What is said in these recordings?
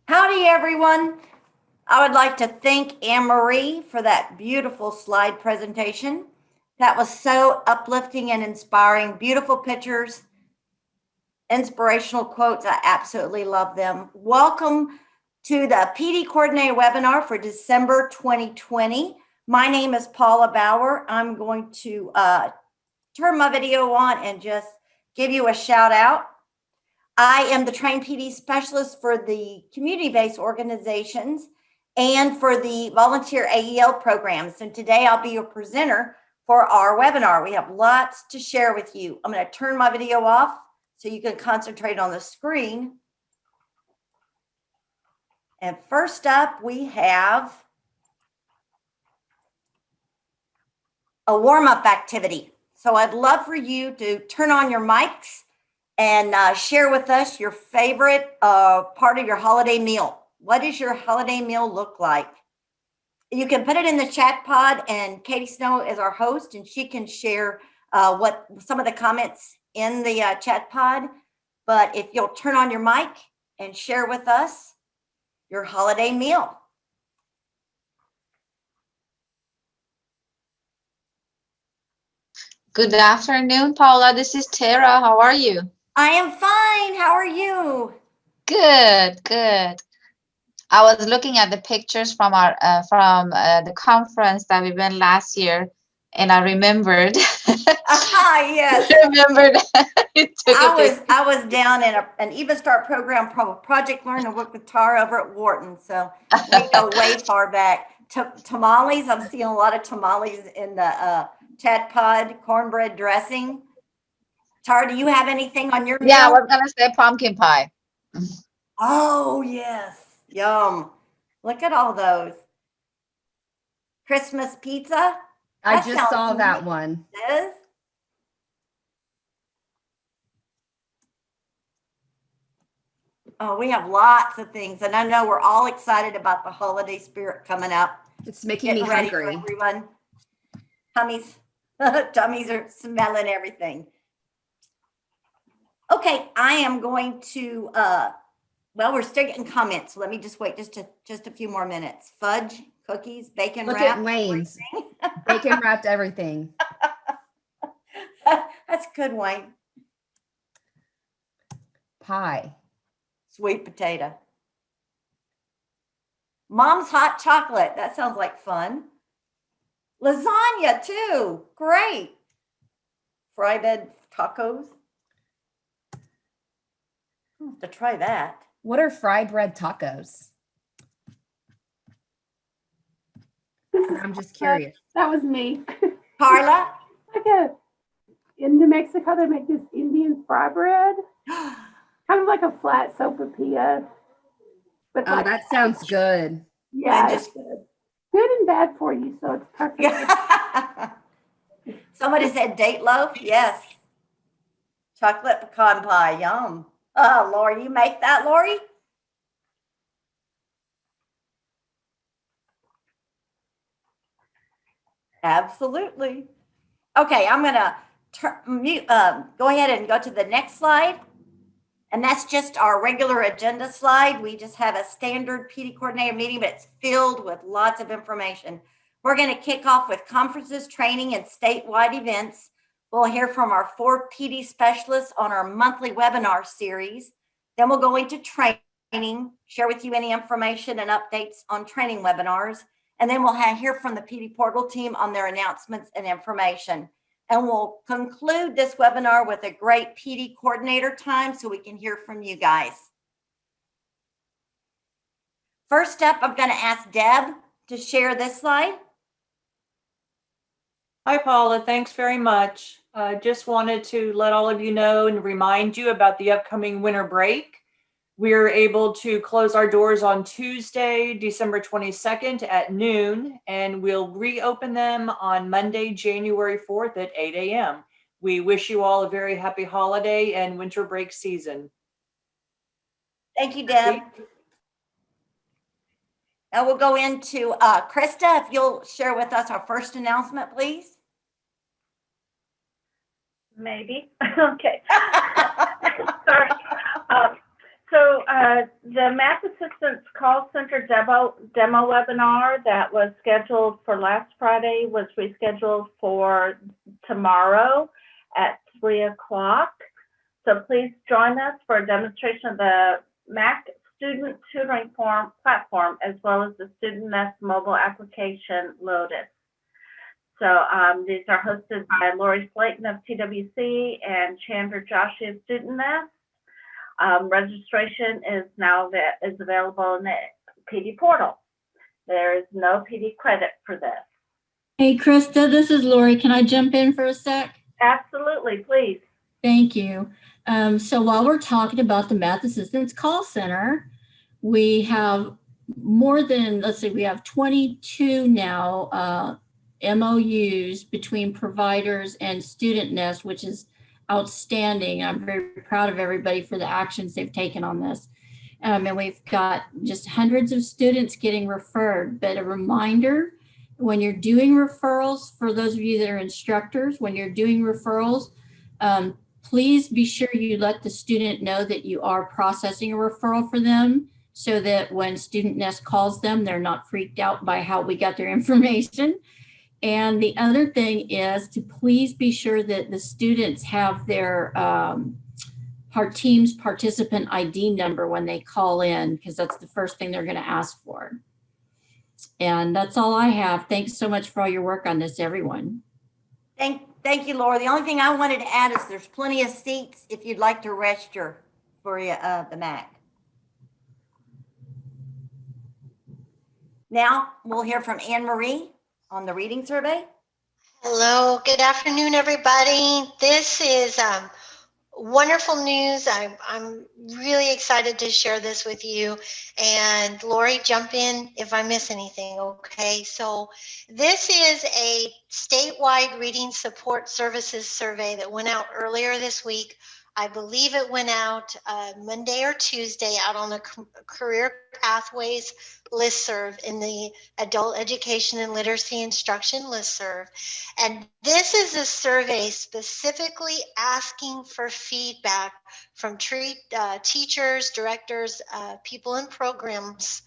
Howdy, everyone. I would like to thank Anne Marie for that beautiful slide presentation. That was so uplifting and inspiring. Beautiful pictures, inspirational quotes. I absolutely love them. Welcome to the PD Coordinator webinar for December 2020. My name is Paula Bauer. I'm going to turn my video on and just give you a shout out. I am the trained PD specialist for the community-based organizations and for the volunteer AEL programs. And today I'll be your presenter for our webinar. We have lots to share with you. I'm going to turn my video off so you can concentrate on the screen. And first up, we have a warm-up activity. So I'd love for you to turn on your mics and share with us your favorite part of your holiday meal. What does your holiday meal look like? You can put it in the chat pod, and Katie Snow is our host, and she can share what some of the comments in the chat pod. But if you'll turn on your mic and share with us your holiday meal. Good afternoon, Paula. This is Tara. How are you? I am fine. How are you? Good, good. I was looking at the pictures from our the conference that we went last year, and I remembered. Yes. I remembered. I was down in an Eva Start program, Project Learn and work with Tara over at Wharton. So we go way far back. Tamales. I'm seeing a lot of tamales in the chat pod. Cornbread dressing. Tara, do you have anything on your meal? Yeah, I was gonna say pumpkin pie. Oh yes, yum! Look at all those. Christmas pizza. I just saw that one. Is. Oh, we have lots of things, and I know we're all excited about the holiday spirit coming up. It's making me hungry. Everyone, tummies are smelling everything. Okay, I am going to. Well, we're still getting comments. So let me just wait just a few more minutes. Fudge, cookies, bacon wrapped. Look at Wayne's. Bacon wrapped everything. That's good, Wayne. Pie. Sweet potato. Mom's hot chocolate. That sounds like fun. Lasagna too. Great. Fry bed tacos. I'll have to try that. What are fry bread tacos? I'm just curious. That was me. Carla? In New Mexico, they make this Indian fry bread. Kind of like a flat sopapilla. But oh, that sounds good. Yeah, it's good. Good and bad for you, so it's perfect. Somebody said date loaf. Yes. Chocolate pecan pie. Yum. Oh, Lori, you make that, Lori? Absolutely. Okay, I'm going to go ahead and go to the next slide. And that's just our regular agenda slide. We just have a standard PD coordinator meeting, but it's filled with lots of information. We're going to kick off with conferences, training, and statewide events. We'll hear from our 4 PD specialists on our monthly webinar series. Then we'll go into training, share with you any information and updates on training webinars. And then we'll hear from the PD Portal team on their announcements and information. And we'll conclude this webinar with a great PD coordinator time so we can hear from you guys. First up, I'm going to ask Deb to share this slide. Hi, Paula. Thanks very much. Just wanted to let all of you know and remind you about the upcoming winter break. We're able to close our doors on Tuesday, December 22nd at noon, and we'll reopen them on Monday, January 4th at 8 a.m. We wish you all a very happy holiday and winter break season. Thank you, Deb. Now we'll go into Krista, if you'll share with us our first announcement, please. Maybe. Okay. Sorry. So the the Math Assistance Call Center demo webinar that was scheduled for last Friday was rescheduled for tomorrow at 3 o'clock. So please join us for a demonstration of the Mac Student Tutoring platform, as well as the Student Nest mobile application, Lotus. So these are hosted by Lori Slayton of TWC and Chandra Joshi of Student Nest. Registration is available in the PD portal. There is no PD credit for this. Hey, Krista, this is Lori. Can I jump in for a sec? Absolutely, please. Thank you. So while we're talking about the Math Assistance Call Center, we have more than, let's see, we have 22 now MOUs between providers and Student Nest, which is outstanding. I'm very proud of everybody for the actions they've taken on this. And we've got just hundreds of students getting referred. But a reminder, when you're doing referrals, for those of you that are instructors, when you're doing referrals, please be sure you let the student know that you are processing a referral for them, so that when Student Nest calls them, they're not freaked out by how we got their information. And the other thing is to please be sure that the students have their Teams participant ID number when they call in, because that's the first thing they're going to ask for. And that's all I have. Thanks so much for all your work on this, everyone. Thank you, Laura. The only thing I wanted to add is there's plenty of seats if you'd like to register for the MAC. Now we'll hear from Anne Marie on the reading survey. Hello, good afternoon, everybody. This is wonderful news. I'm really excited to share this with you. And Lori, jump in if I miss anything, okay? So this is a statewide reading support services survey that went out earlier this week. I believe it went out Monday or Tuesday out on the Career Pathways listserv in the Adult Education and Literacy Instruction listserv. And this is a survey specifically asking for feedback from teachers, directors, people in programs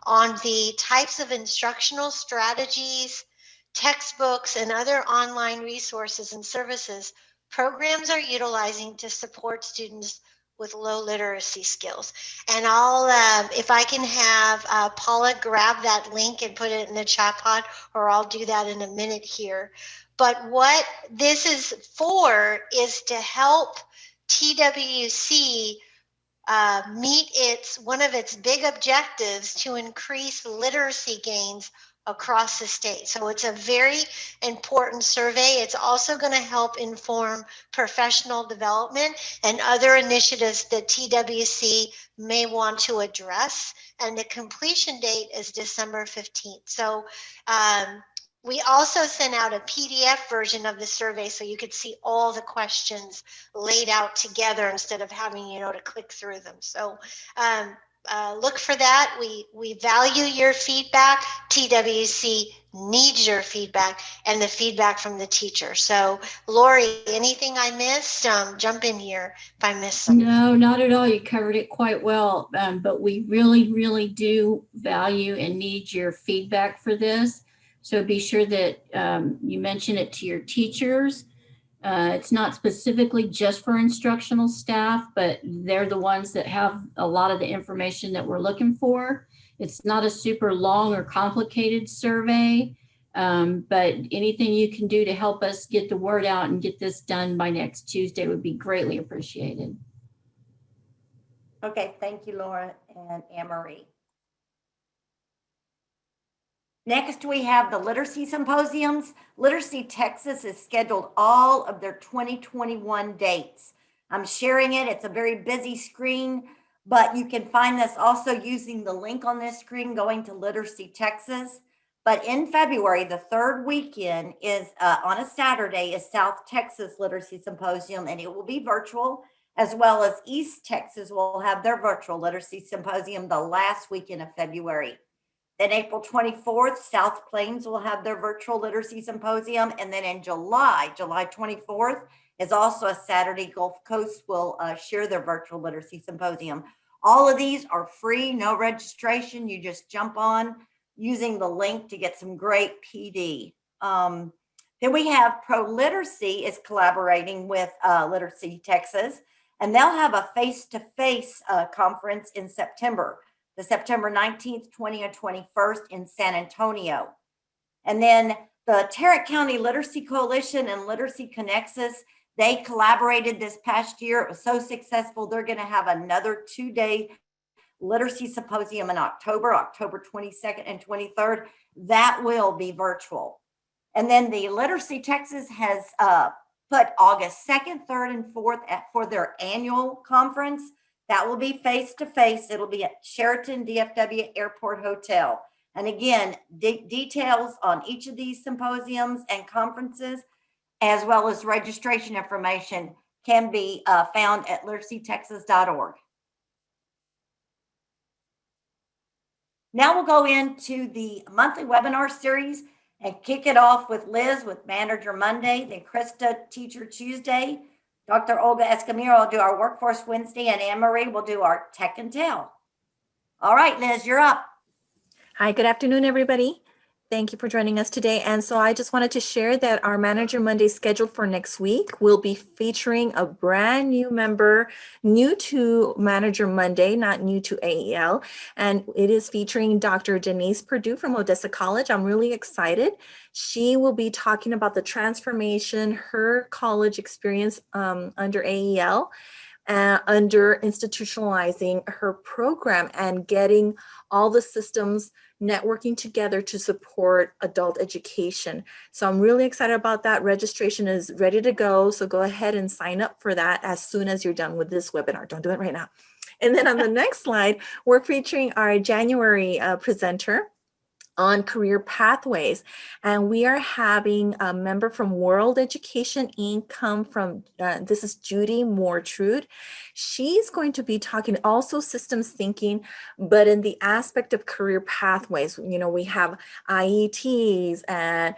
on the types of instructional strategies, textbooks, and other online resources and services programs are utilizing to support students with low literacy skills. And I'll, if I can have Paula grab that link and put it in the chat pod, or I'll do that in a minute here. But what this is for is to help TWC meet one of its big objectives to increase literacy gains across the state. So it's a very important survey. It's also going to help inform professional development and other initiatives that TWC may want to address. And the completion date is December 15th. So we also sent out a PDF version of the survey so you could see all the questions laid out together instead of having, to click through them. So look for that. We value your feedback. TWC needs your feedback and the feedback from the teacher. So Lori, anything I missed, jump in here if I missed something. No, not at all. You covered it quite well. But we really, really do value and need your feedback for this. So be sure that you mention it to your teachers. It's not specifically just for instructional staff, but they're the ones that have a lot of the information that we're looking for. It's not a super long or complicated survey, but anything you can do to help us get the word out and get this done by next Tuesday would be greatly appreciated. Okay, thank you, Laura and Anne Marie. Next, we have the Literacy Symposiums. Literacy Texas has scheduled all of their 2021 dates. I'm sharing it. It's a very busy screen, but you can find this also using the link on this screen going to Literacy Texas. But in February, the third weekend is on a Saturday is South Texas Literacy Symposium, and it will be virtual, as well as East Texas will have their virtual Literacy Symposium the last weekend of February. Then April 24th, South Plains will have their virtual literacy symposium. And then in July 24th is also a Saturday. Gulf Coast will share their virtual literacy symposium. All of these are free, no registration. You just jump on using the link to get some great PD. Then we have Pro Literacy is collaborating with Literacy Texas, and they'll have a face-to-face conference in September, the September 19th, 20th, and 21st in San Antonio. And then the Tarrant County Literacy Coalition and Literacy Connexus, they collaborated this past year. It was so successful. They're going to have another 2-day literacy symposium in October 22nd and 23rd. That will be virtual. And then the Literacy Texas has put August 2nd, 3rd, and 4th for their annual conference. That will be face-to-face. It'll be at Sheraton DFW Airport Hotel. And again, details on each of these symposiums and conferences, as well as registration information, can be found at literacytexas.org. Now we'll go into the monthly webinar series and kick it off with Liz with Manager Monday, then Krista Teacher Tuesday, Dr. Olga Escamilla will do our Workforce Wednesday, and Anne-Marie will do our Tech and Tell. All right, Liz, you're up. Hi, good afternoon, everybody. Thank you for joining us today. And so I just wanted to share that our Manager Monday scheduled for next week will be featuring a brand new member, new to Manager Monday, not new to AEL. And it is featuring Dr. Denise Perdue from Odessa College. I'm really excited. She will be talking about the transformation, her college experience under AEL, under institutionalizing her program and getting all the systems networking together to support adult education. So I'm really excited about that. Registration is ready to go. So go ahead and sign up for that as soon as you're done with this webinar. Don't do it right now. And then on the next slide, we're featuring our January presenter on career pathways. And we are having a member from World Education Inc. come from, this is Judy Mortrude. She's going to be talking also systems thinking, but in the aspect of career pathways. You know, we have IETs and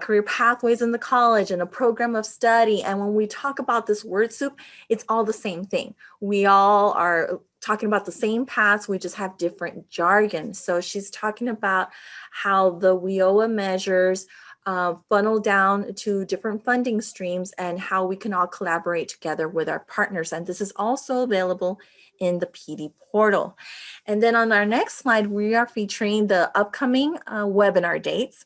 career pathways in the college and a program of study. And when we talk about this word soup, it's all the same thing. We all are talking about the same paths, we just have different jargon. So she's talking about how the WIOA measures funnel down to different funding streams and how we can all collaborate together with our partners. And this is also available in the PD portal. And then on our next slide, we are featuring the upcoming webinar dates.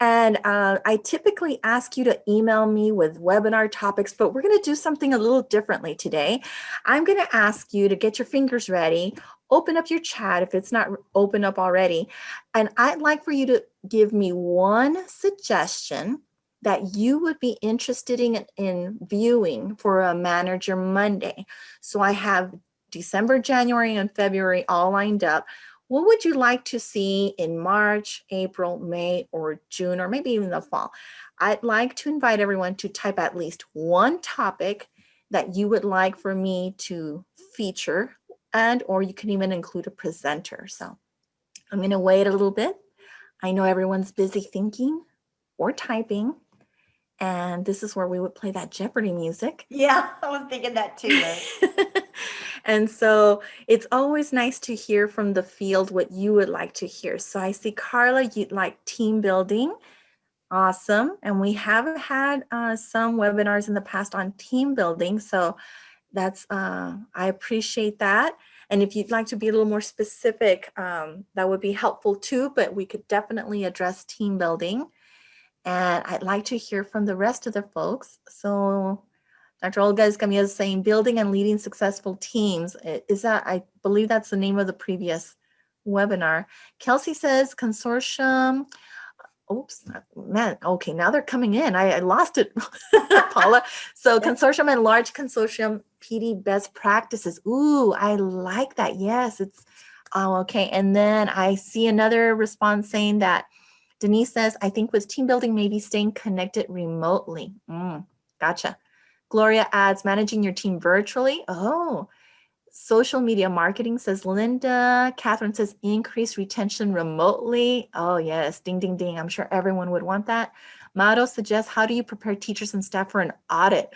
And I typically ask you to email me with webinar topics, but we're going to do something a little differently today. I'm going to ask you to get your fingers ready, open up your chat if it's not open up already. And I'd like for you to give me one suggestion that you would be interested in viewing for a Manager Monday. So I have December, January, and February all lined up. What would you like to see in March, April, May, or June, or maybe even the fall? I'd like to invite everyone to type at least one topic that you would like for me to feature, and or you can even include a presenter. So I'm going to wait a little bit. I know everyone's busy thinking or typing, and this is where we would play that Jeopardy music. Yeah, I was thinking that too, Liz. And so it's always nice to hear from the field what you would like to hear. So I see Carla, you'd like team building. Awesome. And we have had some webinars in the past on team building. So that's, I appreciate that. And if you'd like to be a little more specific, that would be helpful too, but we could definitely address team building. And I'd like to hear from the rest of the folks. So Dr. Olga Escamilla is saying building and leading successful teams. Is that, I believe that's the name of the previous webinar. Kelsey says consortium. Oops, man. Okay, now they're coming in. I lost it, Paula. So consortium and large consortium PD best practices. Ooh, I like that. Yes, it's, oh, okay. And then I see another response saying that Denise says, I think with team building, maybe staying connected remotely. Gotcha. Gloria adds managing your team virtually. Oh, social media marketing, says Linda. Catherine says increase retention remotely. Oh yes, ding, ding, ding. I'm sure everyone would want that. Mato suggests, how do you prepare teachers and staff for an audit?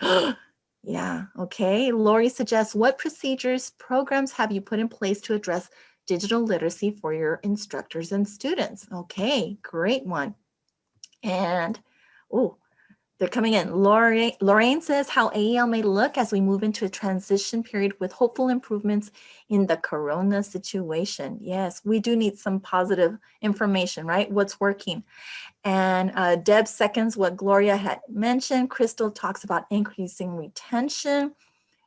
Yeah. Okay. Lori suggests, what procedures, programs have you put in place to address digital literacy for your instructors and students? Okay, great one. And, oh, they're coming in. Lorraine says how AEL may look as we move into a transition period with hopeful improvements in the corona situation. Yes, we do need some positive information, right? What's working. And Deb seconds what Gloria had mentioned. Crystal talks about increasing retention.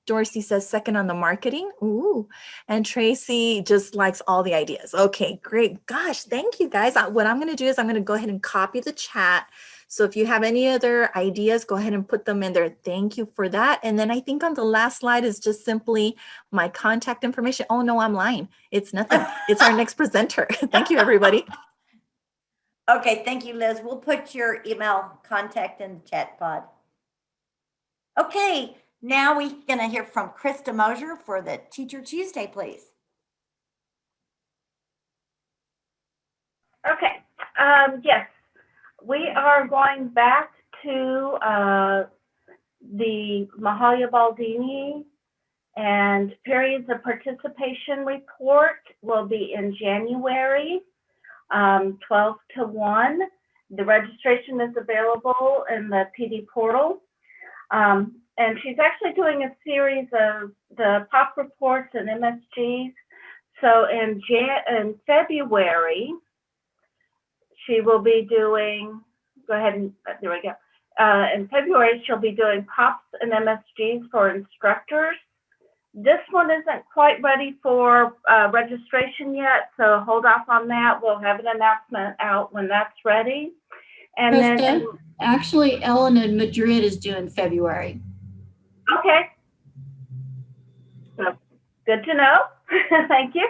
Dorsey says second on the marketing. Ooh. And Tracy just likes all the ideas. Okay, great. Gosh, thank you guys. What I'm going to do is I'm going to go ahead and copy the chat. So if you have any other ideas, go ahead and put them in there. Thank you for that. And then I think on the last slide is just simply my contact information. Oh no, I'm lying. It's nothing. It's our next presenter. Thank you, everybody. Okay, thank you, Liz. We'll put your email contact in the chat pod. Okay, now we're going to hear from Krista Mosier for the Teacher Tuesday, please. Okay, yes, we are going back to the Mahalia Baldini, and periods of participation report will be in January, 12 to 1. The registration is available in the PD portal. And she's actually doing a series of the POP reports and MSGs. So in February, she will be doing, go ahead and, there we go. In February, she'll be doing POPs and MSGs for instructors. This one isn't quite ready for registration yet, so hold off on that. We'll have an announcement out when that's ready. And Krista, then, actually, Ellen in Madrid is due in February. okay. So, good to know. Thank you.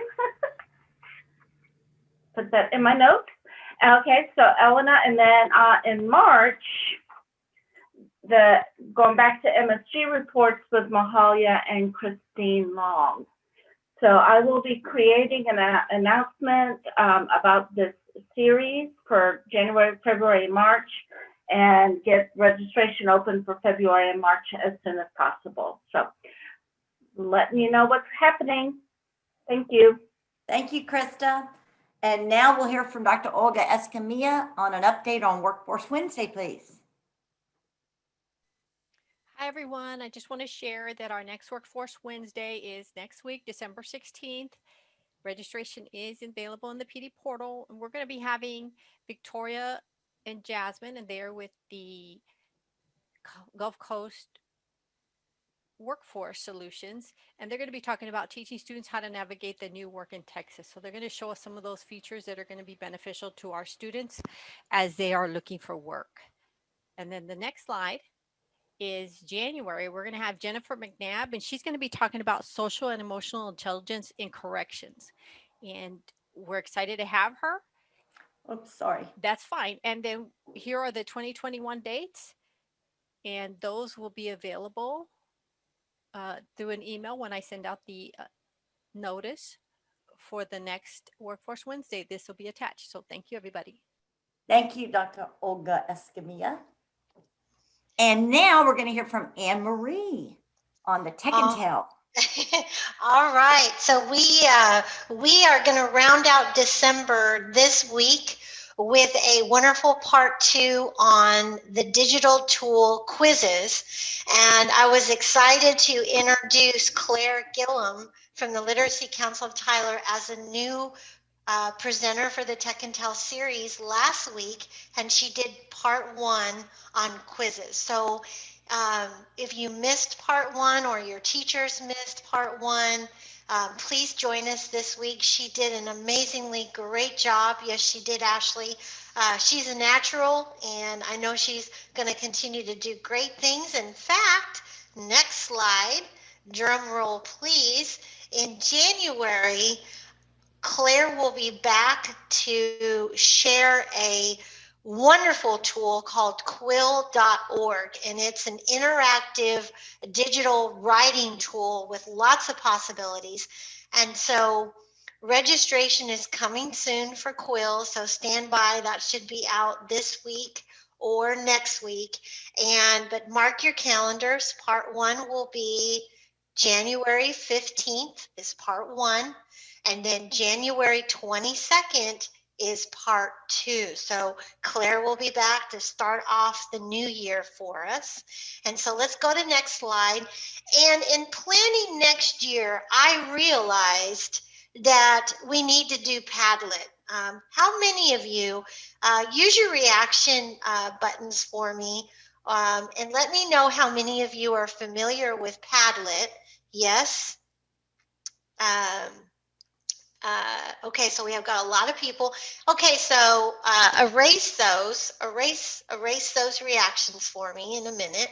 Put that in my notes. Okay, so Elena, and then in March, going back to MSG reports with Mahalia and Christine Long. So I will be creating an announcement about this series for January, February, and March, and get registration open for February and March as soon as possible. So letting you know what's happening. Thank you. Thank you, Krista. And now we'll hear from Dr. Olga Escamilla on an update on Workforce Wednesday, please. Hi, everyone. I just want to share that our next Workforce Wednesday is next week, December 16th. Registration is available in the PD portal, and we're going to be having Victoria and Jasmine, and they're with the Gulf Coast Workforce Solutions, and they're going to be talking about teaching students how to navigate the new work in Texas. So they're going to show us some of those features that are going to be beneficial to our students as they are looking for work. And then the next slide is January. We're going to have Jennifer McNabb, and she's going to be talking about social and emotional intelligence in corrections. And we're excited to have her. Oops, sorry. That's fine. And then here are the 2021 dates, and those will be available through an email when I send out the notice for the next Workforce Wednesday. This will be attached. So thank you, everybody. Thank you, Dr. Olga Escamilla. And now we're going to hear from Anne Marie on the Tech and Tell. All right, so we are going to round out December this week with a wonderful part 2 on the digital tool quizzes. And I was excited to introduce Claire Gillum from the Literacy Council of Tyler as a new presenter for the Tech and Tell series last week, and she did part 1 on quizzes. So if you missed part 1 or your teachers missed part 1, please join us this week. She did an amazingly great job. Yes, she did, Ashley. She's a natural, and I know she's going to continue to do great things. In fact, next slide, drum roll please. In January, Claire will be back to share a wonderful tool called quill.org, and it's an interactive digital writing tool with lots of possibilities. And so registration is coming soon for Quill, so stand by. That should be out this week or next week. But mark your calendars. Part 1 will be January 15th is part 1. And then January 22nd is part 2. So Claire will be back to start off the new year for us. And so let's go to next slide. And in planning next year, I realized that we need to do Padlet. How many of you use your reaction buttons for me, and let me know how many of you are familiar with Padlet. Yes. Okay, so we have got a lot of people. Okay, so erase those reactions for me in a minute.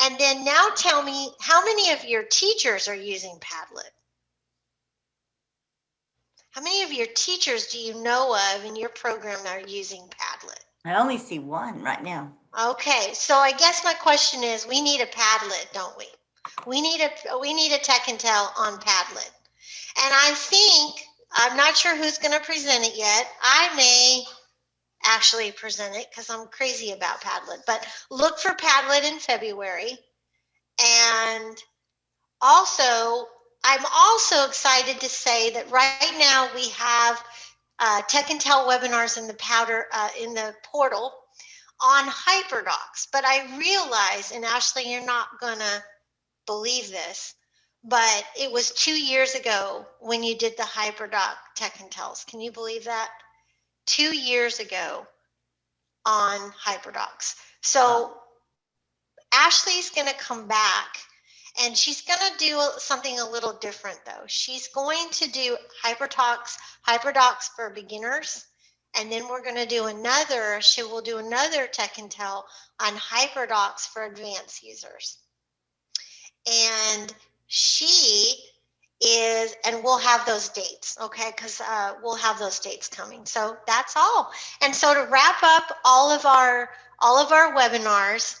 And then now tell me, how many of your teachers are using Padlet? How many of your teachers do you know of in your program that are using Padlet? I only see one right now. Okay, so I guess my question is, we need a Padlet, don't we? We need a Tech Intel on Padlet. And I think, I'm not sure who's going to present it yet. I may actually present it because I'm crazy about Padlet, but look for Padlet in February. And also, I'm also excited to say that right now we have Tech Intel webinars in the portal on HyperDocs. But I realize, and Ashley, you're not gonna believe this, but it was 2 years ago when you did the HyperDoc Tech Intels. Can you believe that? 2 years ago on HyperDocs. So Ashley's gonna come back. And she's going to do something a little different, though. She's going to do HyperDocs for beginners. And then we're going to do she will do another Tech Intel on HyperDocs for advanced users. And and we'll have those dates, okay? Because we'll have those dates coming. So that's all. And so to wrap up all of our webinars,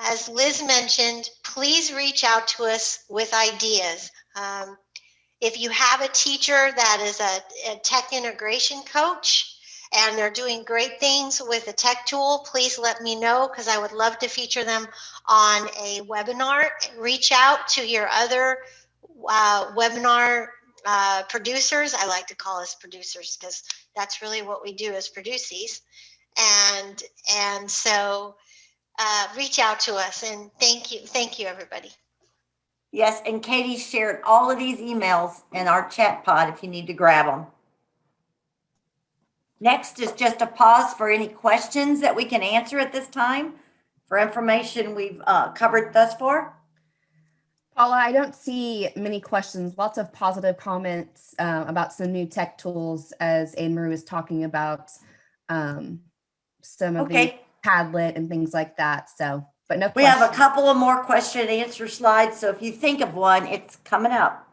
as Liz mentioned, please reach out to us with ideas. If you have a teacher that is a tech integration coach and they're doing great things with a tech tool, please let me know because I would love to feature them on a webinar. Reach out to your other webinar producers. I like to call us producers because that's really what we do as producees. And so reach out to us, and thank you everybody. Yes, and Katie shared all of these emails in our chat pod if you need to grab them. Next is just a pause for any questions that we can answer at this time for information we've covered thus far. Paula, I don't see many questions, lots of positive comments about some new tech tools as Anne-Marie was talking about some of the Padlet and things like that. So, but no We questions. have a couple of more question and answer slides. So if you think of one, it's coming up.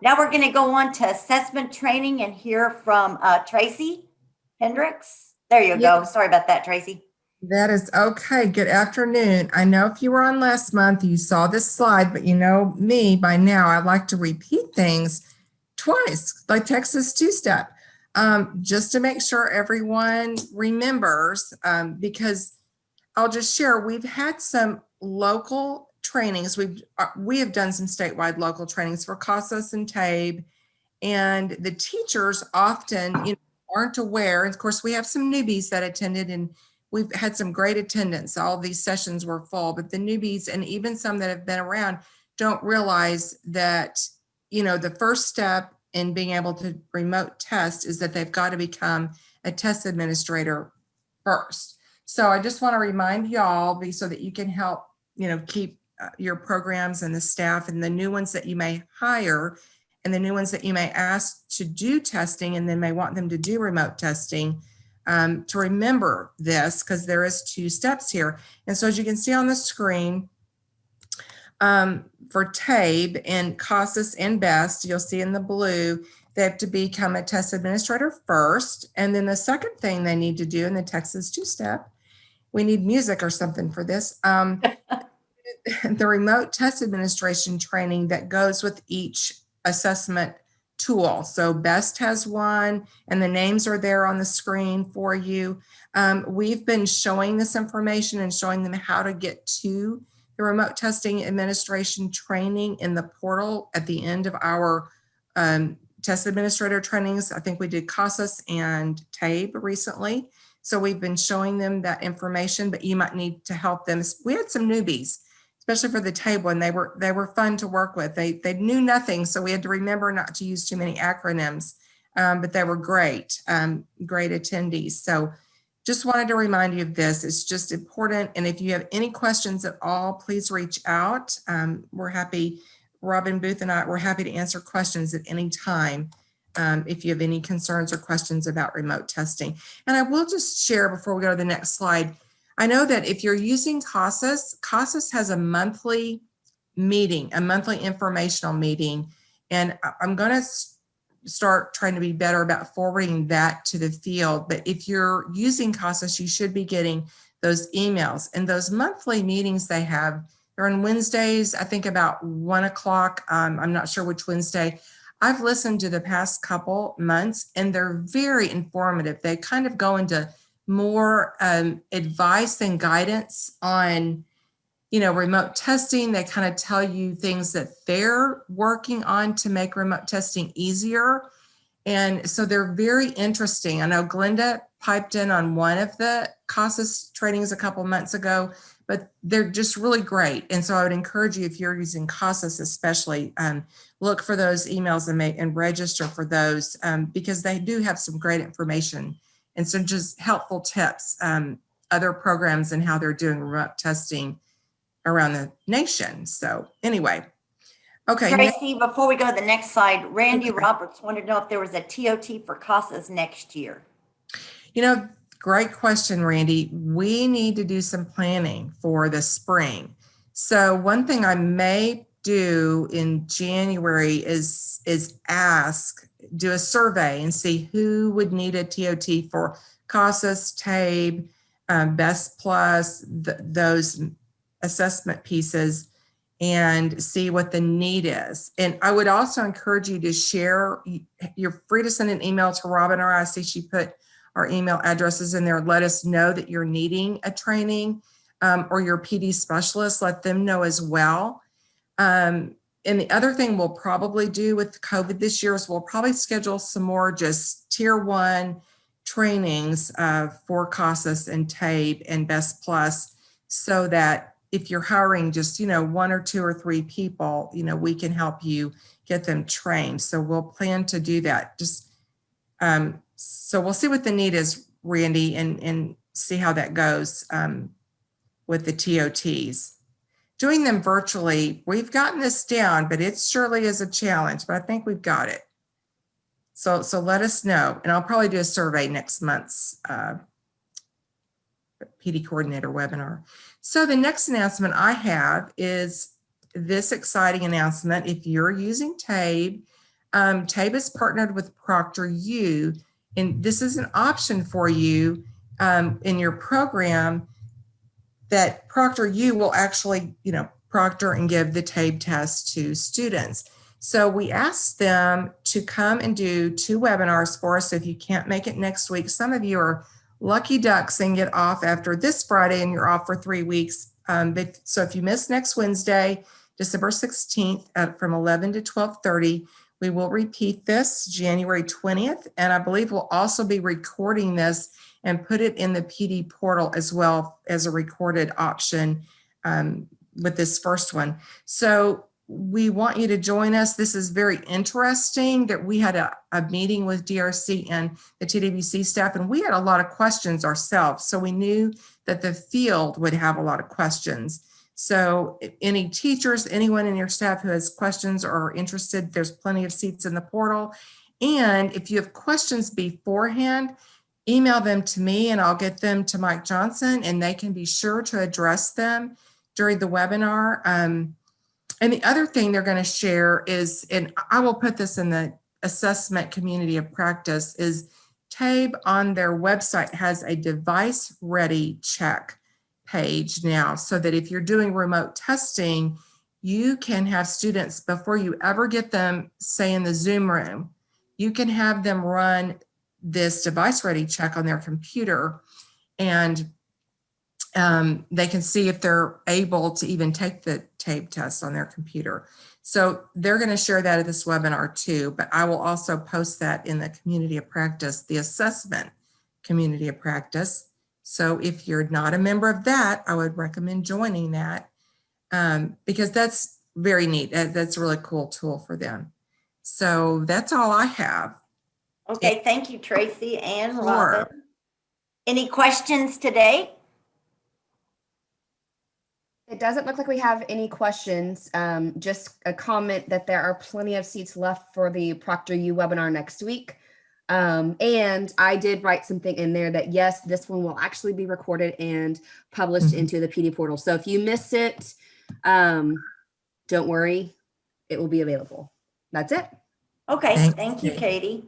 Now we're going to go on to assessment training and hear from Tracy Hendricks. There you go. Sorry about that, Tracy. That is okay. Good afternoon. I know if you were on last month, you saw this slide, but you know me by now, I like to repeat things twice, like Texas two-step. Just to make sure everyone remembers, because I'll just share, we've had some local trainings. We have done some statewide local trainings for CASAS and TABE, and the teachers often aren't aware. And of course, we have some newbies that attended, and we've had some great attendance. All of these sessions were full, but the newbies and even some that have been around don't realize that, the first step in being able to remote test is that they've got to become a test administrator first. So I just want to remind y'all so that you can help, keep your programs and the staff and the new ones that you may hire and the new ones that you may ask to do testing and then may want them to do remote testing, to remember this, because there is 2 steps here. And so as you can see on the screen, for TABE and CASAS and BEST, you'll see in the blue, they have to become a test administrator first. And then the second thing they need to do in the Texas two-step, we need music or something for this, the remote test administration training that goes with each assessment tool. So BEST has one, and the names are there on the screen for you. We've been showing this information and showing them how to get to the remote testing administration training in the portal at the end of our test administrator trainings. I think we did CASAS and TABE recently. So we've been showing them that information, but you might need to help them. We had some newbies, especially for the TABE one. They were fun to work with. They knew nothing, so we had to remember not to use too many acronyms, but they were great, great attendees. So just wanted to remind you of this. It's just important. And if you have any questions at all, please reach out. We're happy, Robin Booth and I, we're happy to answer questions at any time if you have any concerns or questions about remote testing. And I will just share before we go to the next slide, I know that if you're using CASAS, CASAS has a monthly meeting, a monthly informational meeting, and I'm going to start trying to be better about forwarding that to the field. But if you're using CASAS, you should be getting those emails. And those monthly meetings they have, they're on Wednesdays, I think about 1 o'clock. I'm not sure which Wednesday. I've listened to the past couple months, and they're very informative. They kind of go into more advice and guidance on, remote testing. They kind of tell you things that they're working on to make remote testing easier. And so they're very interesting. I know Glenda piped in on one of the CASAS trainings a couple months ago, but they're just really great. And so I would encourage you, if you're using CASAS especially, look for those emails and register for those because they do have some great information and some just helpful tips, other programs and how they're doing remote testing around the nation. So anyway, okay. Tracy, before we go to the next slide, Randy Roberts wanted to know if there was a TOT for CASAS next year. Great question, Randy. We need to do some planning for the spring. So one thing I may do in January is do a survey and see who would need a TOT for CASAS, TABE, BEST Plus, those assessment pieces, and see what the need is. And I would also encourage you to share. You're free to send an email to Robin or I. See she put our email addresses in there. Let us know that you're needing a training or your PD specialist. Let them know as well. And the other thing we'll probably do with COVID this year is we'll probably schedule some more just tier 1 trainings for CASAS and TABE and BEST Plus, so that if you're hiring just, 1 or 2 or 3 people, we can help you get them trained. So we'll plan to do that. Just so we'll see what the need is, Randy, and see how that goes with the TOTs. Doing them virtually, we've gotten this down, but it surely is a challenge, but I think we've got it. So let us know, and I'll probably do a survey next month's PD coordinator webinar. So the next announcement I have is this exciting announcement. If you're using TABE, TABE is partnered with ProctorU, and this is an option for you in your program that ProctorU will actually, proctor and give the TABE test to students. So we asked them to come and do 2 webinars for us. So if you can't make it next week, some of you are lucky ducks and get off after this Friday and you're off for 3 weeks. So if you miss next Wednesday, December 16th from 11 to 12:30, we will repeat this January 20th. And I believe we'll also be recording this and put it in the PD portal as well as a recorded option with this first one. So we want you to join us. This is very interesting that we had a meeting with DRC and the TWC staff, and we had a lot of questions ourselves. So we knew that the field would have a lot of questions. So any teachers, anyone in your staff who has questions or are interested, there's plenty of seats in the portal. And if you have questions beforehand, email them to me and I'll get them to Mike Johnson, and they can be sure to address them during the webinar. And the other thing they're going to share is, and I will put this in the assessment community of practice, is TABE on their website has a device ready check page now, so that if you're doing remote testing you can have students, before you ever get them, say in the Zoom room, you can have them run this device ready check on their computer, and they can see if they're able to even take the tape test on their computer. So they're going to share that at this webinar too, but I will also post that in the community of practice, the assessment community of practice. So if you're not a member of that, I would recommend joining that because that's very neat. That's a really cool tool for them. So that's all I have. Okay, thank you, Tracy and Sure. Robin. Any questions today? It doesn't look like we have any questions. Just a comment that there are plenty of seats left for the ProctorU webinar next week. And I did write something in there that yes, this one will actually be recorded and published into the PD portal. So if you miss it, don't worry, it will be available. That's it. Okay, thank you, Katie.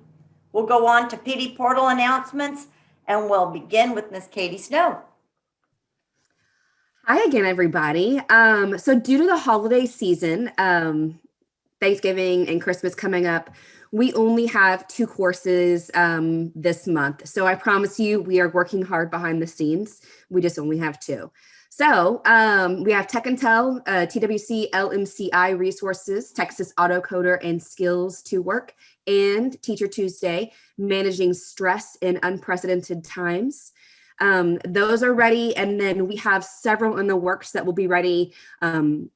We'll go on to PD portal announcements, and we'll begin with Miss Katie Snow. Hi again, everybody. So due to the holiday season, Thanksgiving and Christmas coming up, we only have 2 courses this month. So I promise you, we are working hard behind the scenes. We just only have 2. So we have Tech Intel, TWC, LMCI resources, Texas Autocoder and Skills to Work, and Teacher Tuesday, Managing Stress in Unprecedented Times. Those are ready, and then we have several in the works that will be ready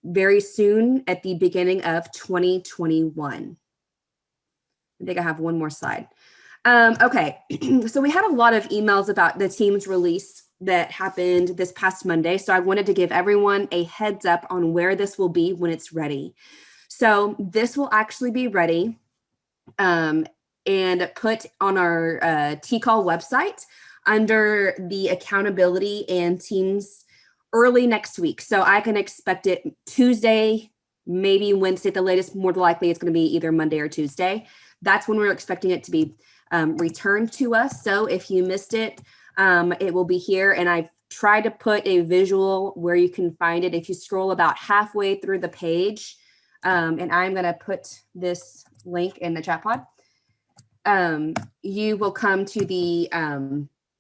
very soon at the beginning of 2021. I think I have one more slide. Okay, so we had a lot of emails about the Teams release that happened this past Monday, so I wanted to give everyone a heads up on where this will be when it's ready. So this will actually be ready and put on our TCall website under the accountability and Teams early next week. So I can expect it Tuesday, maybe Wednesday at the latest. More than likely, it's going to be either Monday or Tuesday. That's when we're expecting it to be returned to us. So if you missed it, it will be here. And I've tried to put a visual where you can find it. If you scroll about halfway through the page, and I'm going to put this link in the chat pod, you will come to the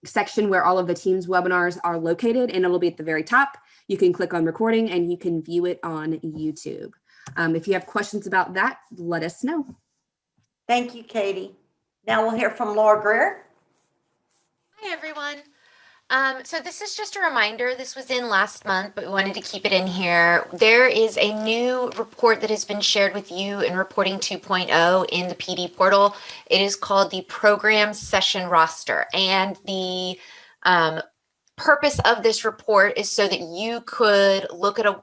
section where all of the Teams webinars are located, and it'll be at the very top. You can click on recording and you can view it on YouTube. If you have questions about that, let us know. Thank you, Katie. Now we'll hear from Laura Greer. Hi, everyone. So this is just a reminder. This was in last month, but we wanted to keep it in here. There is a new report that has been shared with you in Reporting 2.0 in the PD portal. It is called the Program Session Roster. And the purpose of this report is so that you could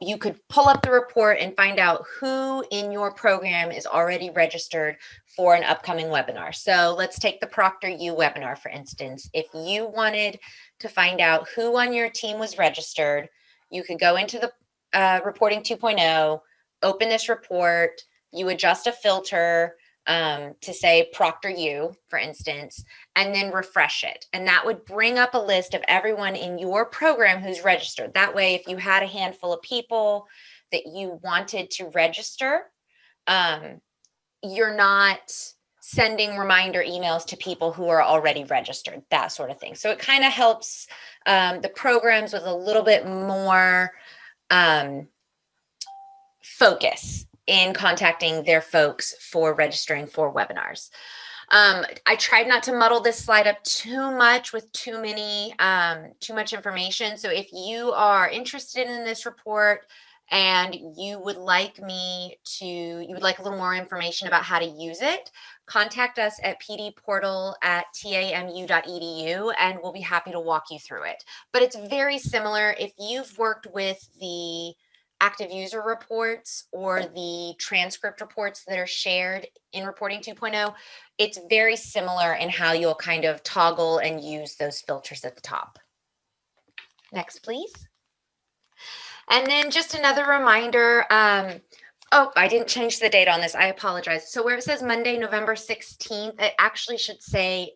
you could pull up the report and find out who in your program is already registered for an upcoming webinar. So let's take the ProctorU webinar, for instance. If you wanted to find out who on your team was registered, you could go into the Reporting 2.0, open this report, you adjust a filter to say ProctorU, for instance, and then refresh it. And that would bring up a list of everyone in your program who's registered. That way, if you had a handful of people that you wanted to register, you're not sending reminder emails to people who are already registered, that sort of thing. So it kind of helps the programs with a little bit more focus in contacting their folks for registering for webinars. I tried not to muddle this slide up too much with too much information. So if you are interested in this report and you would like a little more information about how to use it, contact us at pdportal@tamu.edu and we'll be happy to walk you through it. But it's very similar. If you've worked with the active user reports or the transcript reports that are shared in Reporting 2.0, it's very similar in how you'll kind of toggle and use those filters at the top. Next, please. And then just another reminder, Oh, I didn't change the date on this. I apologize. So where it says Monday, November 16th, it actually should say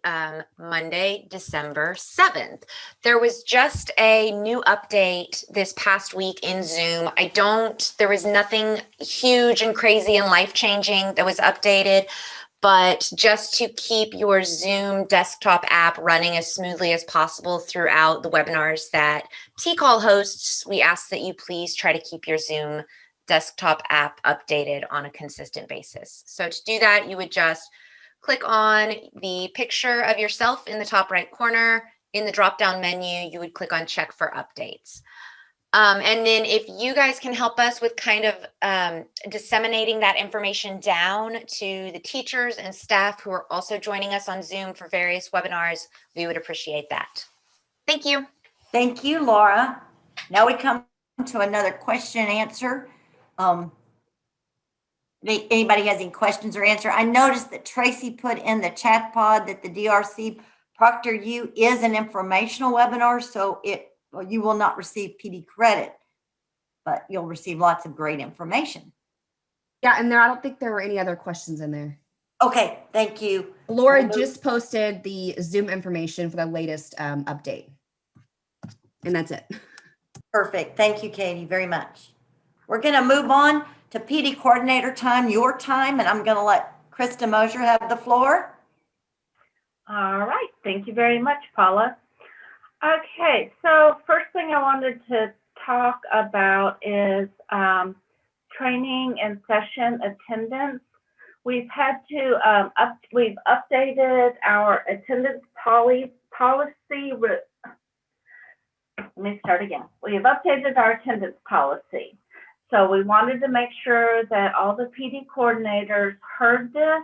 Monday, December 7th. There was just a new update this past week in Zoom. There was nothing huge and crazy and life-changing that was updated, but just to keep your Zoom desktop app running as smoothly as possible throughout the webinars that TCall hosts, we ask that you please try to keep your Zoom desktop app updated on a consistent basis. So to do that, you would just click on the picture of yourself in the top right corner. In the drop-down menu, you would click on check for updates. And then if you guys can help us with kind of disseminating that information down to the teachers and staff who are also joining us on Zoom for various webinars, we would appreciate that. Thank you. Thank you, Laura. Now we come to another question and answer. Anybody has any questions or answer? I noticed that Tracy put in the chat pod that the DRC Proctor U is an informational webinar, so you will not receive PD credit, but you'll receive lots of great information. Yeah, and I don't think there were any other questions in there. Okay, thank you. Laura just posted the Zoom information for the latest update. And that's it. Perfect. Thank you, Katie, very much. We're going to move on to PD coordinator time, your time, and I'm going to let Krista Mosier have the floor. All right. Thank you very much, Paula. Okay, so first thing I wanted to talk about is training and session attendance. We've had to we've updated our attendance policy. Let me start again. We have updated our attendance policy. So we wanted to make sure that all the PD coordinators heard this.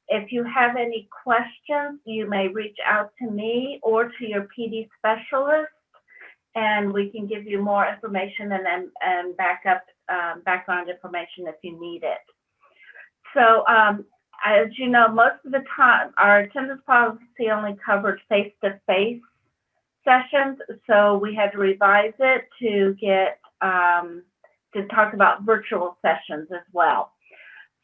If you have any questions, you may reach out to me or to your PD specialist, and we can give you more information and background information if you need it. So as you know, most of the time, our attendance policy only covered face-to-face sessions, so we had to revise it to get to talk about virtual sessions as well.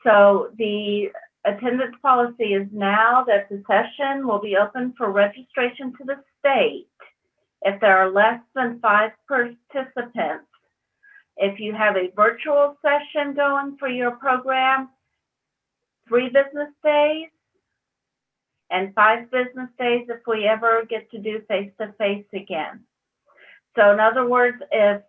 So the attendance policy is now that the session will be open for registration to the state if there are less than 5 participants. If you have a virtual session going for your program, 3 business days, and 5 business days if we ever get to do face-to-face again. So in other words, if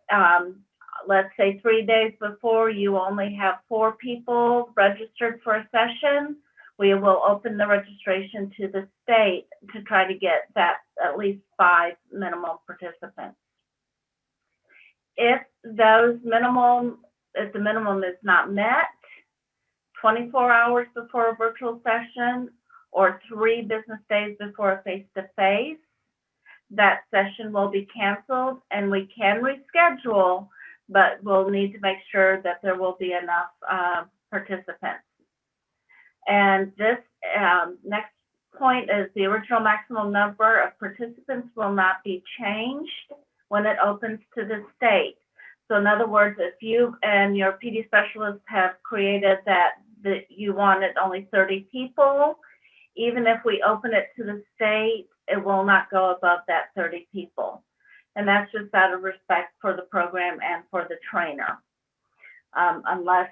let's say 3 days before you only have 4 people registered for a session, we will open the registration to the state to try to get that at least 5 minimum participants. If the minimum is not met, 24 hours before a virtual session or 3 business days before a face-to-face, that session will be canceled, and we can reschedule, but we'll need to make sure that there will be enough participants. And this next point is the original maximum number of participants will not be changed when it opens to the state. So in other words, if you and your PD specialist have created that you wanted only 30 people, even if we open it to the state, it will not go above that 30 people. And that's just out of respect for the program and for the trainer, unless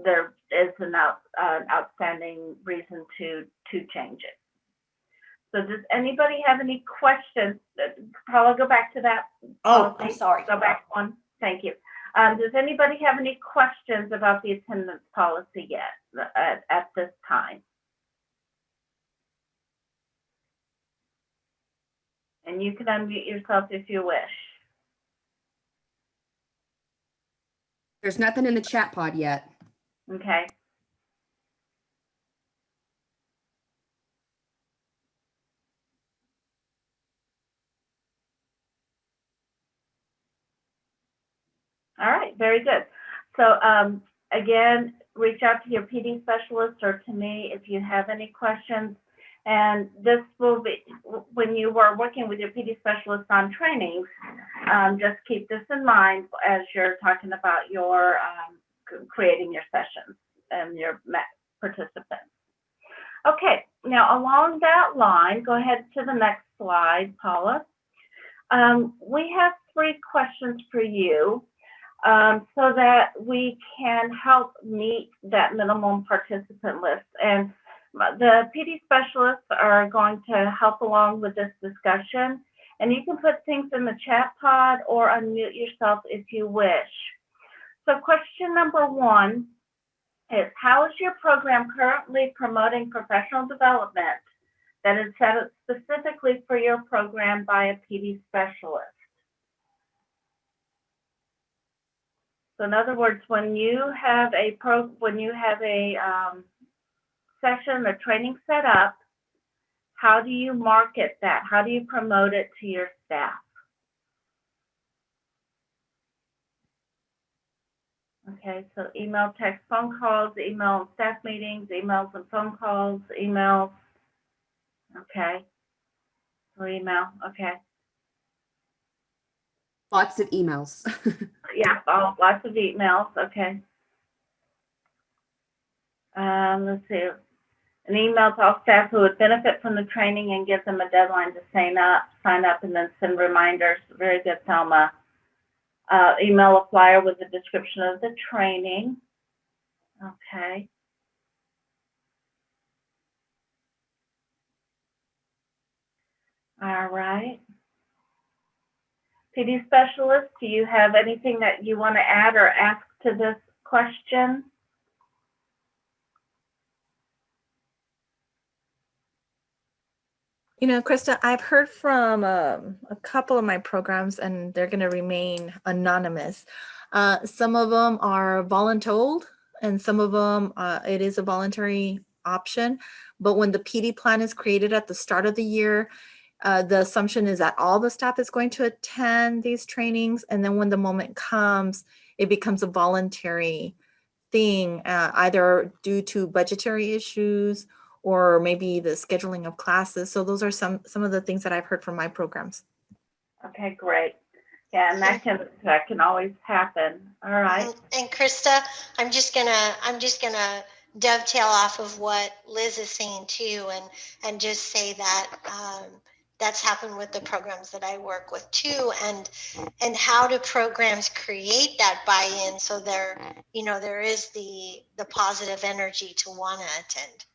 there is an outstanding reason to change it. So does anybody have any questions? Paula, go back to that. Oh, I'm sorry. Go back one. Thank you. Does anybody have any questions about the attendance policy yet at this time? And you can unmute yourself if you wish. There's nothing in the chat pod yet. Okay. All right, very good. So again, reach out to your PD specialist or to me if you have any questions. And this will be, when you are working with your PD specialist on trainings, just keep this in mind as you're talking about your creating your sessions and your participants. Okay, now along that line, go ahead to the next slide, Paula. We have 3 questions for you so that we can help meet that minimum participant list. And the PD specialists are going to help along with this discussion. And you can put things in the chat pod or unmute yourself if you wish. So question number 1 is, how is your program currently promoting professional development that is set up specifically for your program by a PD specialist? So in other words, when you have a session or training set up, how do you market that? How do you promote it to your staff? Okay, so email, text, phone calls, email and staff meetings, emails and phone calls, emails. Okay, so email, okay. Lots of emails. Yeah, lots of emails, okay. Let's see. An email to all staff who would benefit from the training and give them a deadline to sign up and then send reminders. Very good, Thelma. Email a flyer with a description of the training. Okay. All right. PD specialist, do you have anything that you want to add or ask to this question? You know, Krista, I've heard from a couple of my programs, and they're going to remain anonymous. Some of them are voluntold, and some of them it is a voluntary option. But when the PD plan is created at the start of the year, the assumption is that all the staff is going to attend these trainings, and then when the moment comes, it becomes a voluntary thing, either due to budgetary issues or maybe the scheduling of classes. So those are some of the things that I've heard from my programs. Okay, great. Yeah, and that can always happen. All right. And Krista, I'm just gonna dovetail off of what Liz is saying too, and just say that that's happened with the programs that I work with too, and how do programs create that buy-in so there is the positive energy to want to attend.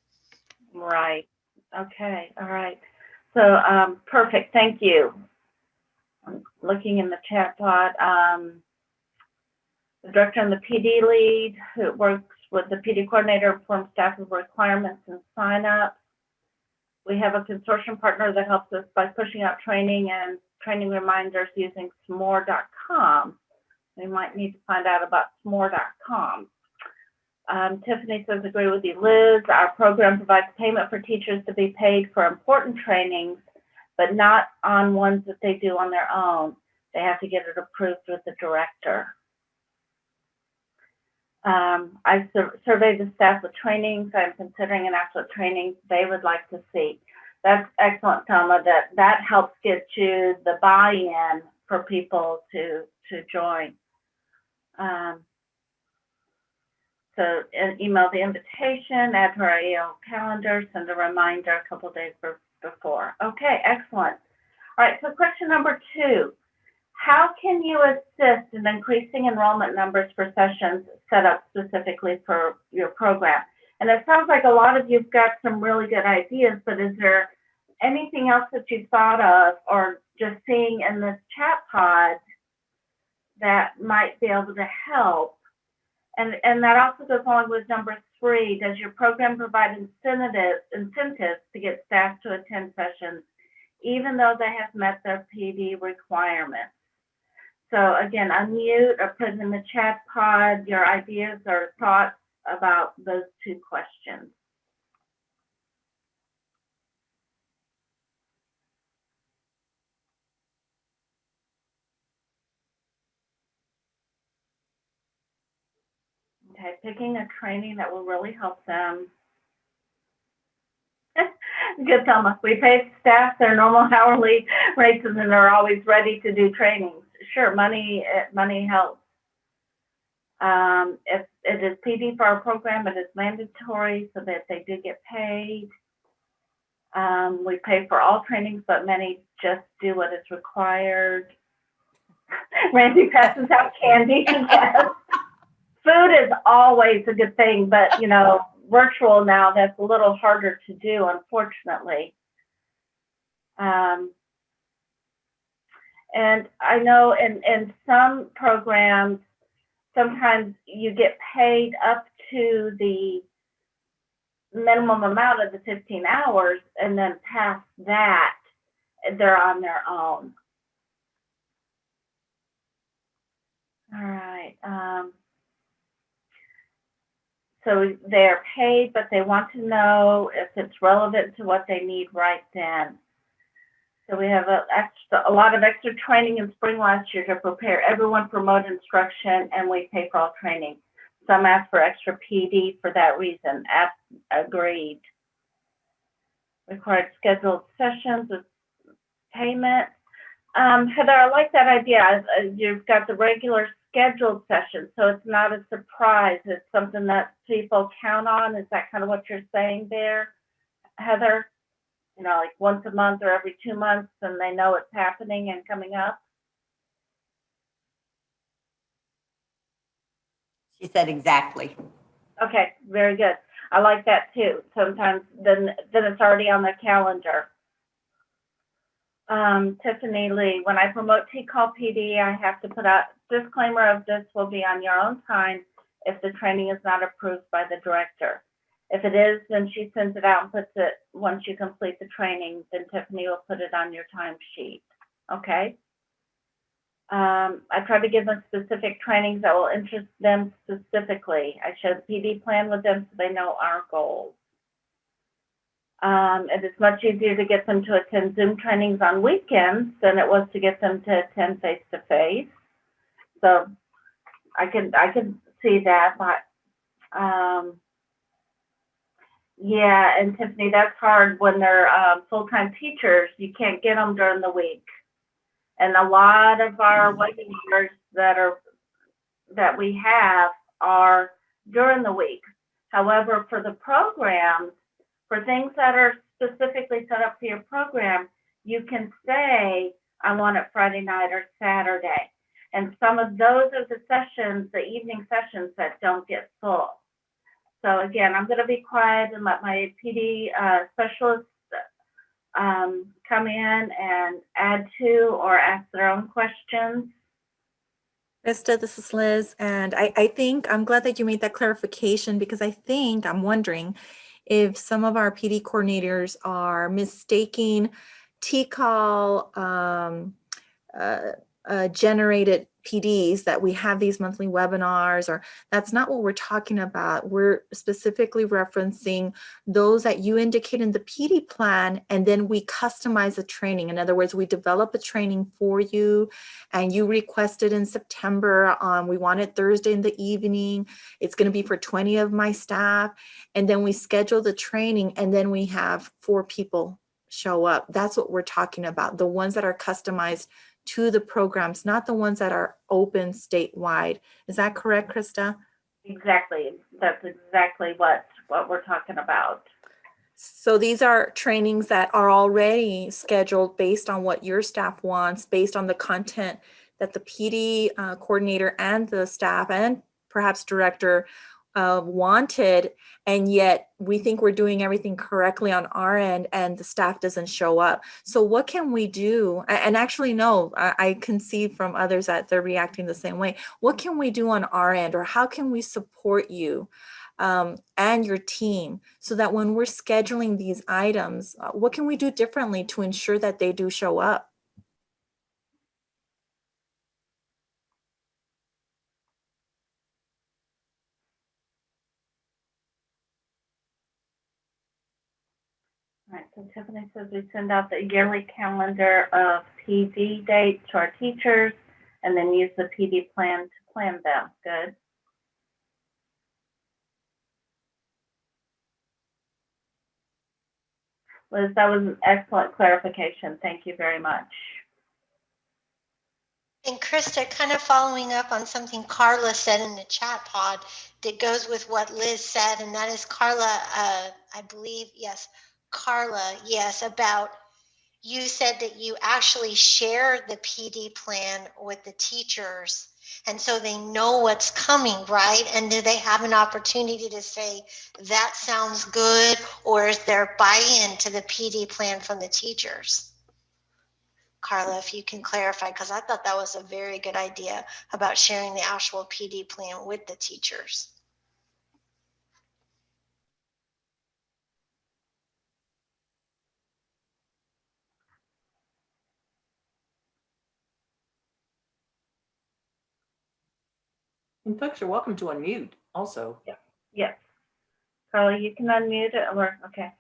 Right. Okay. All right. So perfect. Thank you. I'm looking in the chat pod. The director and the PD lead who works with the PD coordinator informs staff of requirements and sign up. We have a consortium partner that helps us by pushing out training and training reminders using smore.com. We might need to find out about smore.com. Tiffany says, agree with you, Liz. Our program provides payment for teachers to be paid for important trainings, but not on ones that they do on their own. They have to get it approved with the director. I surveyed the staff with trainings. I'm considering an actual training they would like to see. That's excellent, Thelma. That helps get you the buy-in for people to join. So email the invitation, add to our AL calendar, send a reminder a couple days before. Okay, excellent. All right, so question number 2. How can you assist in increasing enrollment numbers for sessions set up specifically for your program? And it sounds like a lot of you've got some really good ideas, but is there anything else that you thought of or just seeing in this chat pod that might be able to help? And that also goes along with number 3. Does your program provide incentives to get staff to attend sessions, even though they have met their PD requirements? So again, unmute or put in the chat pod your ideas or thoughts about those 2 questions. Okay, picking a training that will really help them. Good, Thelma. We pay staff their normal hourly rates and then they're always ready to do trainings. Sure, money helps. If it is PD for our program, it is mandatory so that they do get paid. We pay for all trainings, but many just do what is required. Randy passes out candy. Yes. Food is always a good thing, but you know, virtual now, that's a little harder to do, unfortunately. And I know in some programs, sometimes you get paid up to the minimum amount of the 15 hours, and then past that, they're on their own. All right. So they're paid, but they want to know if it's relevant to what they need right then. So we have a lot of extra training in spring last year to prepare everyone for remote instruction, and we pay for all training. Some ask for extra PD for that reason. Agreed. Required scheduled sessions with payment. Heather, I like that idea. You've got the regular scheduled sessions, so it's not a surprise. It's something that people count on. Is that kind of what you're saying there, Heather? You know, like once a month or every 2 months, and they know it's happening and coming up? She said exactly. Okay, very good. I like that too. Sometimes then it's already on their calendar. Tiffany Lee, when I promote T-Call PD, I have to put out disclaimer of this will be on your own time if the training is not approved by the director. If it is, then she sends it out and puts it, once you complete the training, then Tiffany will put it on your timesheet. Okay? I try to give them specific trainings that will interest them specifically. I share the PD plan with them so they know our goals. It is much easier to get them to attend Zoom trainings on weekends than it was to get them to attend face-to-face. So I can see that, but yeah, and Tiffany, that's hard when they're full-time teachers. You can't get them during the week. And a lot of our webinars that we have are during the week. However, for the programs, for things that are specifically set up for your program, you can say, I want it Friday night or Saturday. And some of those are the sessions, the evening sessions that don't get full. So again, I'm going to be quiet and let my PD specialists come in and add to or ask their own questions. Krista, this is Liz, and I think I'm glad that you made that clarification, because I'm wondering if some of our PD coordinators are mistaking T-Call generated PDs, that we have these monthly webinars, or that's not what we're talking about. We're specifically referencing those that you indicate in the PD plan, and then we customize the training. In other words, we develop a training for you and you requested in September, we want it Thursday in the evening. It's going to be for 20 of my staff. And then we schedule the training, and then we have 4 people show up. That's what we're talking about. The ones that are customized to the programs, not the ones that are open statewide. Is that correct, Krista? Exactly. That's exactly what we're talking about. So these are trainings that are already scheduled based on what your staff wants, based on the content that the PD coordinator and the staff and perhaps director wanted, and yet we think we're doing everything correctly on our end and the staff doesn't show up. So what can we do? And actually, no, I can see from others that they're reacting the same way. What can we do on our end, or how can we support you and your team so that when we're scheduling these items, what can we do differently to ensure that they do show up? All right, so Tiffany says we send out the yearly calendar of PD dates to our teachers and then use the PD plan to plan them. Good. Liz, that was an excellent clarification. Thank you very much. And Krista, kind of following up on something Carla said in the chat pod that goes with what Liz said, and that is Carla, I believe, yes, Carla, yes, about you said that you actually share the PD plan with the teachers, and so they know what's coming, right? And do they have an opportunity to say, that sounds good, or is there buy-in to the PD plan from the teachers? Carla, if you can clarify, because I thought that was a very good idea about sharing the actual PD plan with the teachers. And folks are welcome to unmute also. Yes. Carla, you can unmute it, or, okay.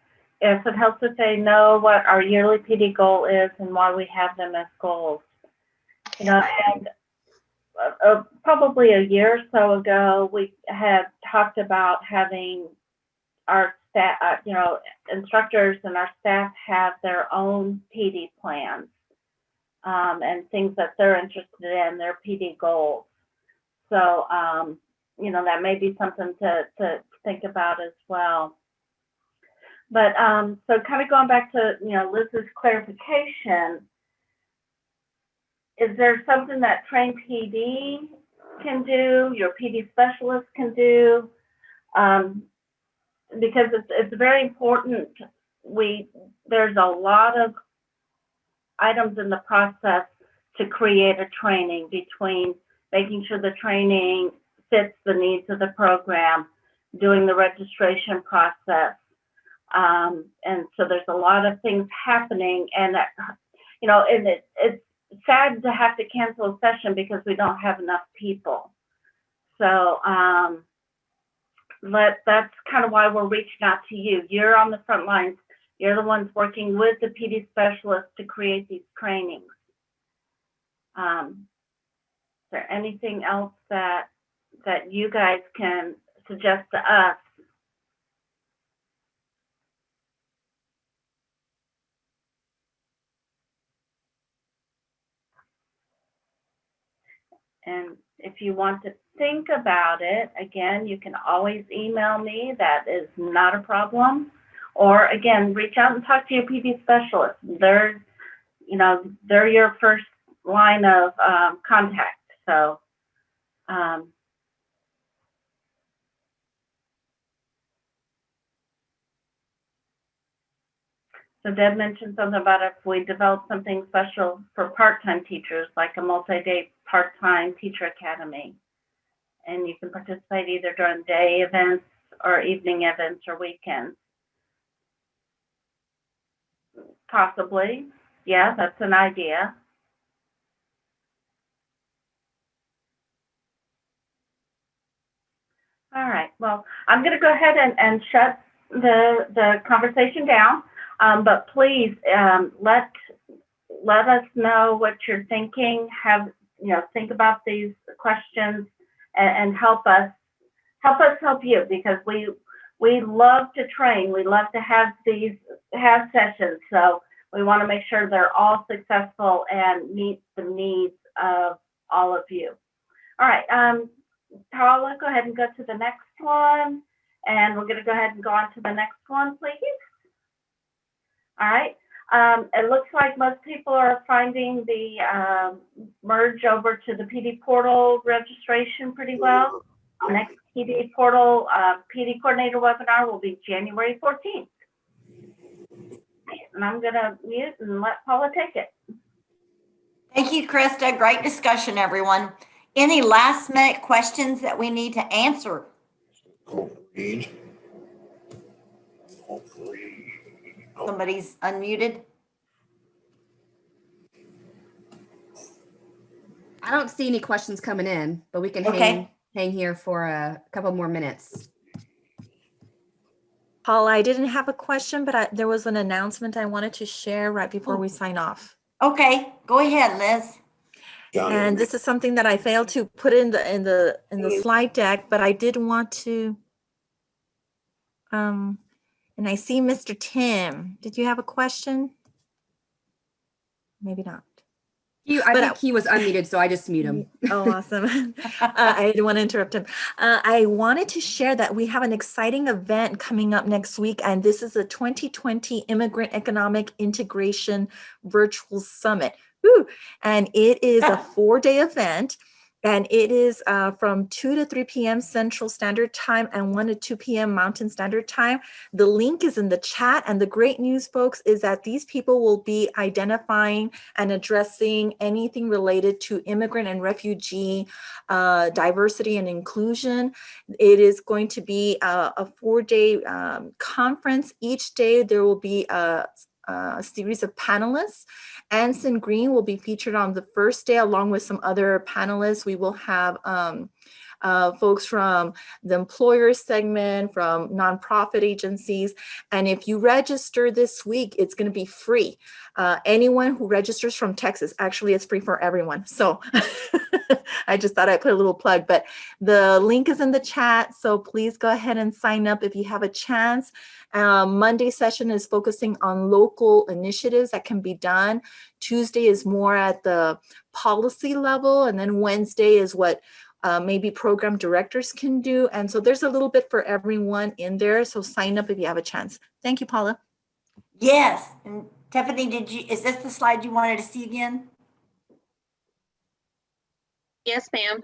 Yes, it helps if they know what our yearly PD goal is and why we have them as goals. You know, and probably a year or so ago, we had talked about having our staff, you know, instructors and our staff have their own PD plans and things that they're interested in, their PD goals. So, you know, that may be something to think about as well. But so kind of going back to, you know, Liz's clarification, is there something that trained PD can do, your PD specialist can do? Because it's very important. There's a lot of items in the process to create a training, between making sure the training fits the needs of the program, doing the registration process. And so there's a lot of things happening, and that, you know, and it's sad to have to cancel a session because we don't have enough people. So that's kind of why we're reaching out to you. You're on the front lines. You're the ones working with the PD specialists to create these trainings. Is there anything else that you guys can suggest to us? And if you want to think about it, again, you can always email me. That is not a problem. Or again, reach out and talk to your PD specialist. They're, you know, they're your first line of contact. So, so Deb mentioned something about if we develop something special for part-time teachers, like a multi-day part-time teacher academy. And you can participate either during day events or evening events or weekends. Possibly. Yeah, that's an idea. All right. Well, I'm going to go ahead and shut the conversation down. But please let us know what you're thinking. Think about these questions and help us help you, because we love to train. We love to have sessions. So we want to make sure they're all successful and meet the needs of all of you. All right, Paula, go ahead and go to the next one. And we're going to go ahead and go on to the next one, please. All right. It looks like most people are finding the merge over to the PD portal registration pretty well. Next PD portal PD coordinator webinar will be January 14th. And I'm going to mute and let Paula take it. Thank you, Krista. Great discussion, everyone. Any last minute questions that we need to answer? Somebody's unmuted. I don't see any questions coming in, but we can hang here for a couple more minutes. Paula, I didn't have a question, but there was an announcement I wanted to share right before we sign off. Okay, go ahead, Liz. And this is something that I failed to put in the slide deck, but I did want to. And I see Mr. Tim. Did you have a question? Maybe not. I But think he was unmuted, so I just mute him. Oh, awesome. I didn't want to interrupt him. I wanted to share that we have an exciting event coming up next week, and this is the 2020 Immigrant Economic Integration Virtual Summit. Woo! And it is a 4-day event. And it is from 2 to 3 p.m. Central Standard Time and 1 to 2 p.m. Mountain Standard Time. The link is in the chat. And the great news, folks, is that these people will be identifying and addressing anything related to immigrant and refugee diversity and inclusion. It is going to be a 4-day conference. Each day there will be a series of panelists. Anson Green will be featured on the first day along with some other panelists. We will have folks from the employer segment, from nonprofit agencies. And if you register this week, it's going to be free. Anyone who registers from Texas, actually it's free for everyone. So I just thought I'd put a little plug, but the link is in the chat. So please go ahead and sign up if you have a chance. Monday session is focusing on local initiatives that can be done. Tuesday is more at the policy level. And then Wednesday is what maybe program directors can do. And so there's a little bit for everyone in there. So sign up if you have a chance. Thank you, Paula. Yes. And Tiffany, is this the slide you wanted to see again? Yes, ma'am.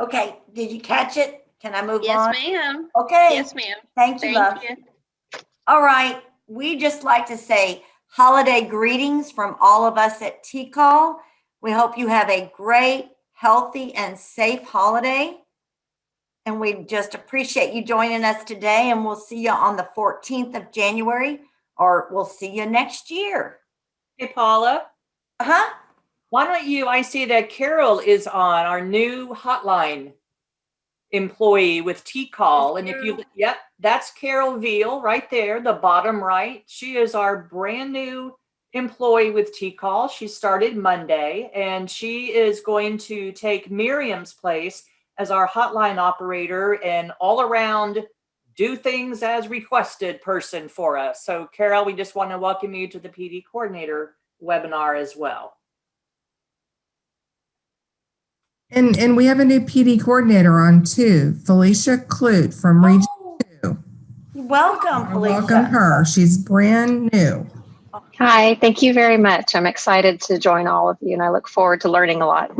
Okay. Did you catch it? Can I move Yes, on? ma'am. Okay. Yes, ma'am. Thank you, love. you. All right. We just like to say holiday greetings from all of us at TCAL. We hope you have a great, healthy, and safe holiday. And we just appreciate you joining us today. And we'll see you on the 14th of January, or we'll see you next year. Hey, Paula. Uh-huh. Why don't you, I see that Carol is on, our new hotline employee with T-Call. And if you, yep, that's Carol Veal right there, the bottom right. She is our brand new employee with T-Call. She started Monday, and she is going to take Miriam's place as our hotline operator and all around do things as requested person for us. So Carol, we just want to welcome you to the PD coordinator webinar as well. And we have a new PD coordinator on too, Felicia Clute from Region 2. Welcome, Felicia. Welcome her. She's brand new. Hi, thank you very much. I'm excited to join all of you, and I look forward to learning a lot.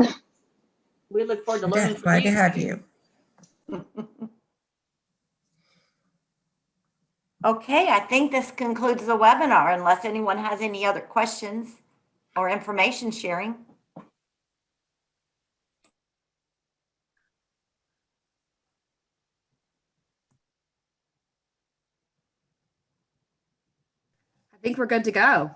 We look forward to learning from Glad you. to have you. Okay, I think this concludes the webinar unless anyone has any other questions or information sharing. I think we're good to go.